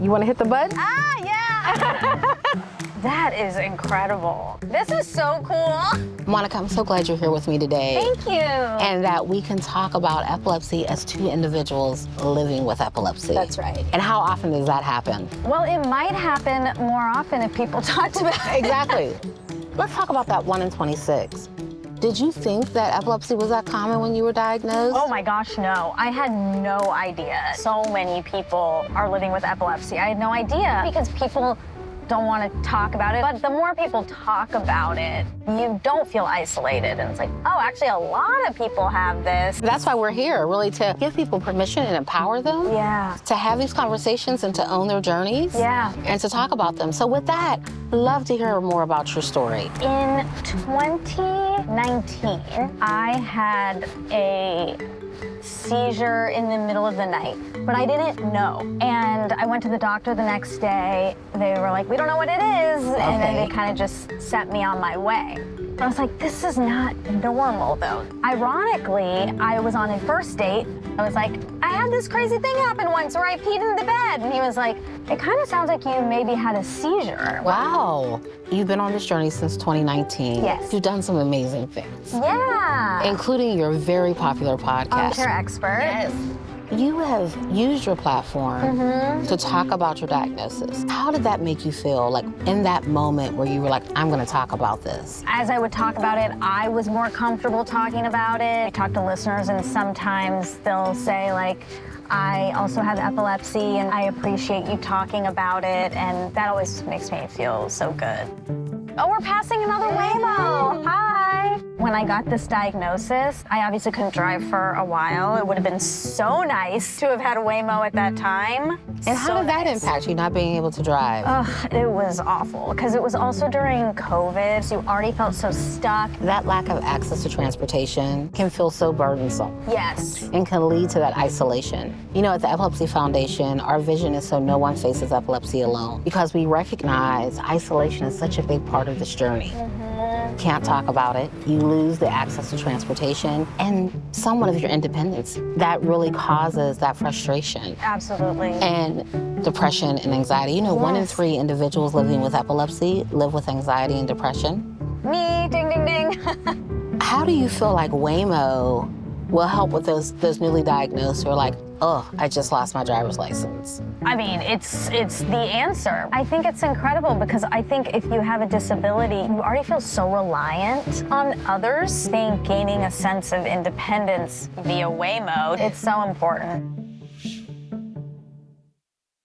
You want to hit the button? Ah, yeah! That is incredible. This is so cool. Monica, I'm so glad you're here with me today. Thank you. And that we can talk about epilepsy as two individuals living with epilepsy. That's right. And how often does that happen? Well, it might happen more often if people talked about it. Exactly. Let's talk about that 1 in 26. Did you think that epilepsy was that common when you were diagnosed? Oh my gosh, no. I had no idea. So many people are living with epilepsy. I had no idea because people don't want to talk about it. But the more people talk about it, you don't feel isolated. And it's like, oh, actually a lot of people have this. That's why we're here, really, to give people permission and empower them. Yeah. To have these conversations and to own their journeys. Yeah. And to talk about them. So with that, love to hear more about your story. In 2019, I had a seizure in the middle of the night, but I didn't know. And I went to the doctor the next day. They were like, we don't know what it is. Okay. And then they kind of just set me on my way. I was like, this is not normal though. Ironically, I was on a first date. I was like, I had this crazy thing happen once where I peed in the bed. And he was like, it kind of sounds like you maybe had a seizure. Wow. You've been on this journey since 2019. Yes. You've done some amazing things. Yeah. Including your very popular podcast. Armchair expert. Yes. You have used your platform to talk about your diagnosis. How did that make you feel, like in that moment where you were like, I'm gonna talk about this? As I would talk about it, I was more comfortable talking about it. I talk to listeners and sometimes they'll say like, I also have epilepsy and I appreciate you talking about it, and that always makes me feel so good. Oh, we're passing another Waymo. Hi. When I got this diagnosis, I obviously couldn't drive for a while. It would have been so nice to have had a Waymo at that time. And how did that impact you, not being able to drive? Ugh, it was awful, because it was also during COVID, so you already felt so stuck. That lack of access to transportation can feel so burdensome. Yes. And can lead to that isolation. You know, at the Epilepsy Foundation, our vision is so no one faces epilepsy alone, because we recognize isolation is such a big part of this journey. Can't talk about it. You lose the access to transportation and somewhat of your independence. That really causes that frustration. Absolutely. And depression and anxiety. You know, 1 in 3 individuals living with epilepsy live with anxiety and depression. Me, ding, ding, ding. How do you feel like Waymo will help with those newly diagnosed who are like, oh, I just lost my driver's license? I mean, it's the answer. I think it's incredible because I think if you have a disability, you already feel so reliant on others. I think gaining a sense of independence via Waymo, it's so important.